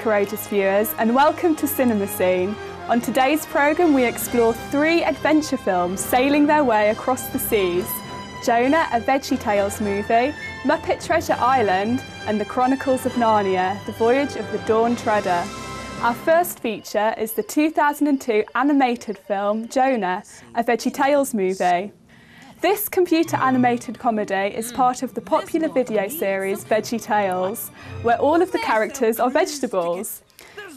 courageous viewers, and welcome to Cinema Scene. On today's programme we explore 3 adventure films sailing their way across the seas: Jonah, a VeggieTales movie, Muppet Treasure Island and the Chronicles of Narnia, the Voyage of the Dawn Treader. Our first feature is the 2002 animated film Jonah, a VeggieTales movie. This computer animated comedy is part of the popular video series VeggieTales, where all of the characters are vegetables.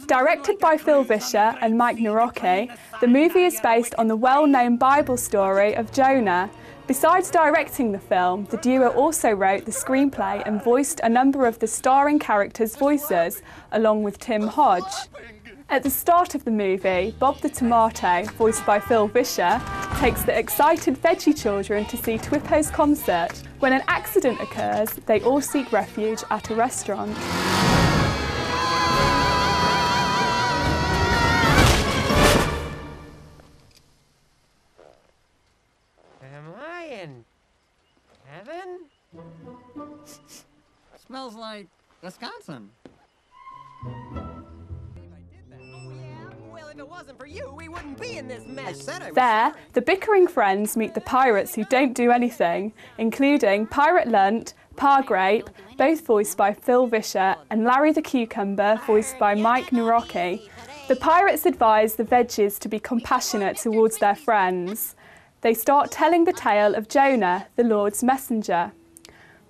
Directed by Phil Vischer and Mike Nawrocki, the movie is based on the well-known Bible story of Jonah. Besides directing the film, the duo also wrote the screenplay and voiced a number of the starring characters' voices, along with Tim Hodge. At the start of the movie, Bob the Tomato, voiced by Phil Vischer, takes the excited veggie children to see Twippo's concert. When an accident occurs, they all seek refuge at a restaurant. Am I in heaven? Smells like Wisconsin. If it wasn't for you, we wouldn't be in this mess. There, the bickering friends meet the pirates who don't do anything, including Pirate Lunt, Pa Grape, both voiced by Phil Vischer, and Larry the Cucumber, voiced by Mike Nawrocki. The pirates advise the veggies to be compassionate towards their friends. They start telling the tale of Jonah, the Lord's messenger.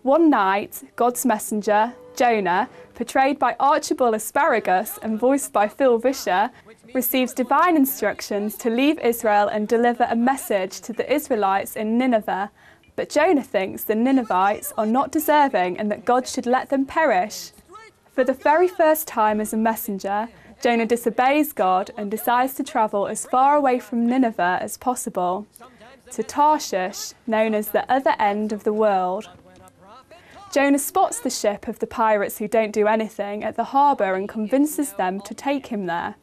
One night, God's messenger, Jonah, portrayed by Archibald Asparagus and voiced by Phil Vischer, receives divine instructions to leave Israel and deliver a message to the Israelites in Nineveh. But Jonah thinks the Ninevites are not deserving and that God should let them perish. For the very first time as a messenger, Jonah disobeys God and decides to travel as far away from Nineveh as possible, to Tarshish, known as the other end of the world. Jonah spots the ship of the pirates who don't do anything at the harbour and convinces them to take him there.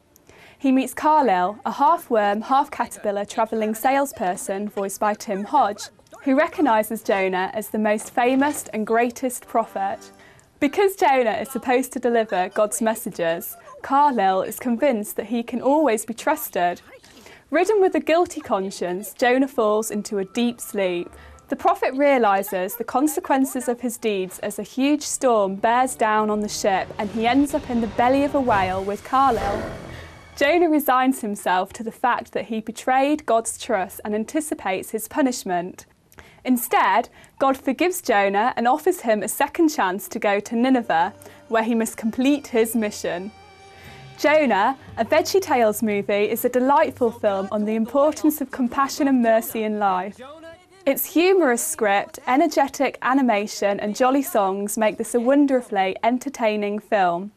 He meets Carlyle, a half-worm, half-caterpillar travelling salesperson voiced by Tim Hodge, who recognises Jonah as the most famous and greatest prophet. Because Jonah is supposed to deliver God's messages, Carlyle is convinced that he can always be trusted. Ridden with a guilty conscience, Jonah falls into a deep sleep. The prophet realises the consequences of his deeds as a huge storm bears down on the ship and he ends up in the belly of a whale with Carlyle. Jonah resigns himself to the fact that he betrayed God's trust and anticipates his punishment. Instead, God forgives Jonah and offers him a second chance to go to Nineveh, where he must complete his mission. Jonah, a VeggieTales movie, is a delightful film on the importance of compassion and mercy in life. Its humorous script, energetic animation and jolly songs make this a wonderfully entertaining film.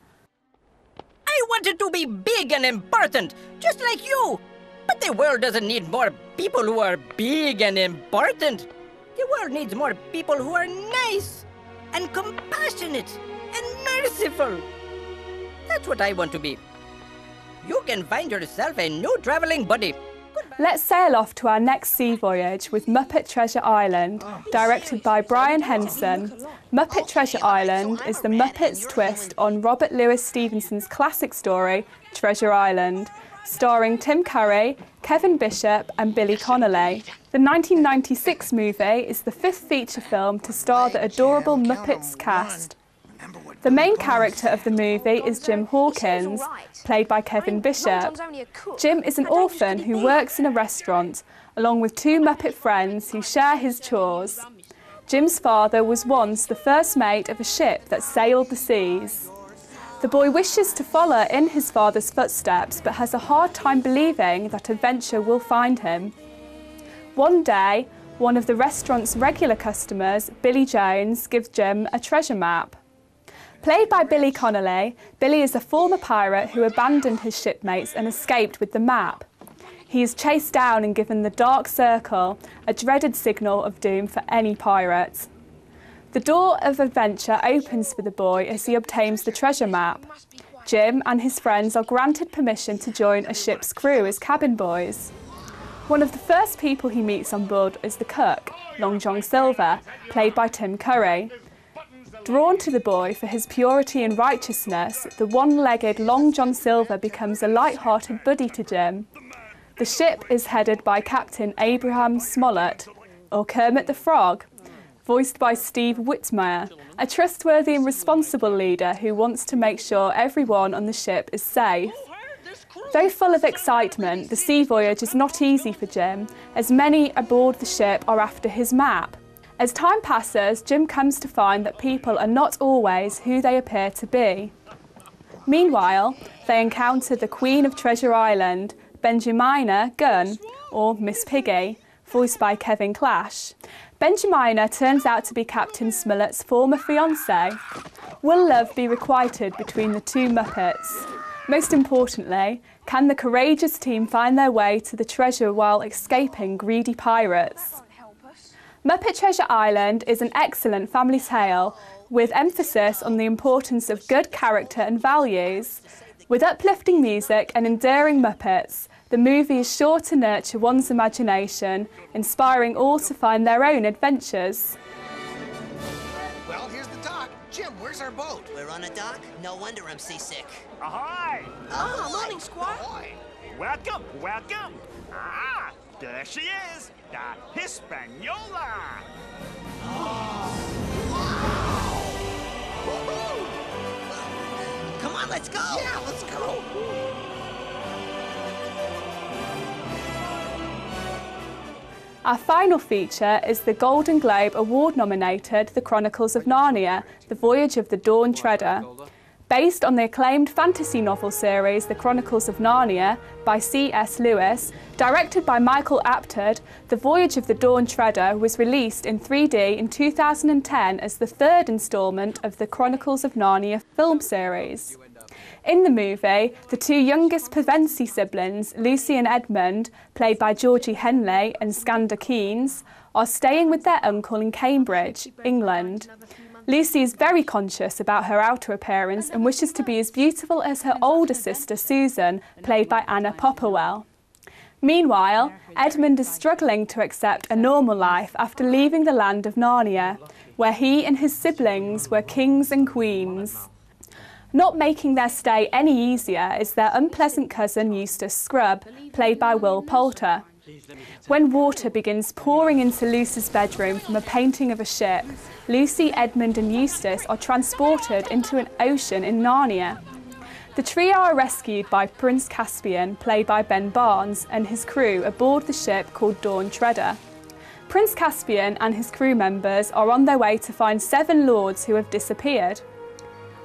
I wanted to be big and important, just like you. But the world doesn't need more people who are big and important. The world needs more people who are nice and compassionate and merciful. That's what I want to be. You can find yourself a new traveling buddy. Let's sail off to our next sea voyage with Muppet Treasure Island, directed by Brian Henson. Muppet Treasure Island is the Muppets' twist on Robert Louis Stevenson's classic story, Treasure Island, starring Tim Curry, Kevin Bishop and Billy Connolly. The 1996 movie is the 5th feature film to star the adorable Muppets cast. The main character of the movie is Jim Hawkins, played by Kevin Bishop. Jim is an orphan who works in a restaurant, along with 2 Muppet friends who share his chores. Jim's father was once the first mate of a ship that sailed the seas. The boy wishes to follow in his father's footsteps, but has a hard time believing that adventure will find him. One day, one of the restaurant's regular customers, Billy Jones, gives Jim a treasure map. Played by Billy Connolly, Billy is a former pirate who abandoned his shipmates and escaped with the map. He is chased down and given the Dark Circle, a dreaded signal of doom for any pirate. The door of adventure opens for the boy as he obtains the treasure map. Jim and his friends are granted permission to join a ship's crew as cabin boys. One of the first people he meets on board is the cook, Long John Silver, played by Tim Curry. Drawn to the boy for his purity and righteousness, the one-legged Long John Silver becomes a light-hearted buddy to Jim. The ship is headed by Captain Abraham Smollett, or Kermit the Frog, voiced by Steve Whitmire, a trustworthy and responsible leader who wants to make sure everyone on the ship is safe. Though full of excitement, the sea voyage is not easy for Jim, as many aboard the ship are after his map. As time passes, Jim comes to find that people are not always who they appear to be. Meanwhile, they encounter the Queen of Treasure Island, Benjamina Gunn, or Miss Piggy, voiced by Kevin Clash. Benjamina turns out to be Captain Smollett's former fiancée. Will love be requited between the two Muppets? Most importantly, can the courageous team find their way to the treasure while escaping greedy pirates? Muppet Treasure Island is an excellent family tale with emphasis on the importance of good character and values. With uplifting music and endearing Muppets, the movie is sure to nurture one's imagination, inspiring all to find their own adventures. Well, here's the dock. Jim, where's our boat? We're on a dock? No wonder I'm seasick. Ahoy! Oh, morning, Squaw. Ahoy. Welcome, welcome! Ah, there she is, the Hispaniola! Come on, let's go. Yeah, let's go. Our final feature is the Golden Globe Award-nominated The Chronicles of Narnia, The Voyage of the Dawn Treader. Based on the acclaimed fantasy novel series The Chronicles of Narnia by C.S. Lewis, directed by Michael Apted, The Voyage of the Dawn Treader was released in 3D in 2010 as the third instalment of the Chronicles of Narnia film series. In the movie, the two youngest Pevensie siblings, Lucy and Edmund, played by Georgie Henley and Skander Keynes, are staying with their uncle in Cambridge, England. Lucy is very conscious about her outer appearance and wishes to be as beautiful as her older sister Susan, played by Anna Popplewell. Meanwhile, Edmund is struggling to accept a normal life after leaving the land of Narnia, where he and his siblings were kings and queens. Not making their stay any easier is their unpleasant cousin Eustace Scrubb, played by Will Poulter. When water begins pouring into Lucy's bedroom from a painting of a ship, Lucy, Edmund and Eustace are transported into an ocean in Narnia. The trio are rescued by Prince Caspian, played by Ben Barnes, and his crew aboard the ship called Dawn Treader. Prince Caspian and his crew members are on their way to find 7 lords who have disappeared.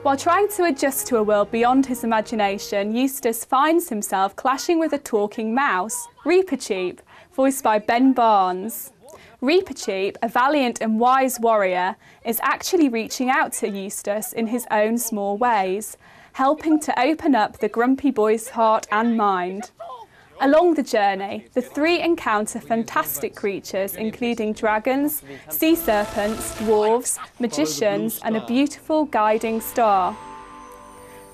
While trying to adjust to a world beyond his imagination, Eustace finds himself clashing with a talking mouse, Reepicheep, voiced by Ben Barnes. Reepicheep, a valiant and wise warrior, is actually reaching out to Eustace in his own small ways, helping to open up the grumpy boy's heart and mind. Along the journey, the three encounter fantastic creatures including dragons, sea serpents, dwarves, magicians and a beautiful guiding star.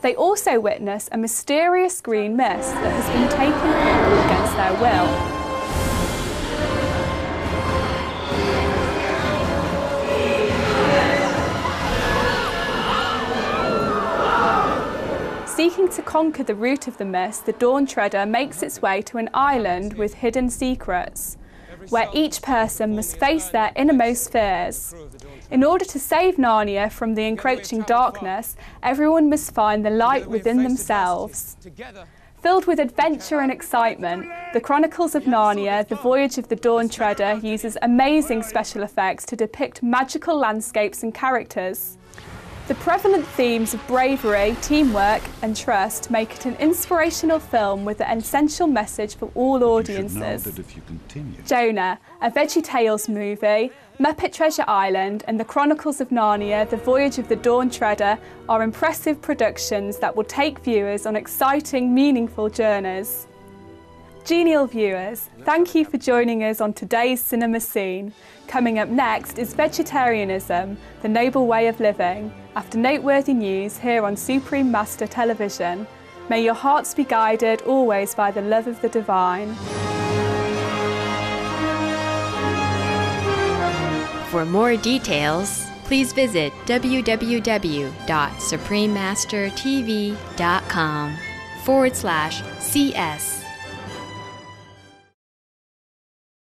They also witness a mysterious green mist that has been taking people against their will. Seeking to conquer the root of the mist, the Dawn Treader makes its way to an island with hidden secrets, where each person must face their innermost fears. In order to save Narnia from the encroaching darkness, everyone must find the light within themselves. Filled with adventure and excitement, The Chronicles of Narnia, The Voyage of the Dawn Treader uses amazing special effects to depict magical landscapes and characters. The prevalent themes of bravery, teamwork and trust make it an inspirational film with an essential message for all audiences. Jonah, a VeggieTales movie, Muppet Treasure Island and The Chronicles of Narnia, The Voyage of the Dawn Treader are impressive productions that will take viewers on exciting, meaningful journeys. Genial viewers, thank you for joining us on today's cinema scene. Coming up next is Vegetarianism, the Noble Way of Living, after noteworthy news here on Supreme Master Television. May your hearts be guided always by the love of the divine. For more details, please visit www.suprememastertv.com/CS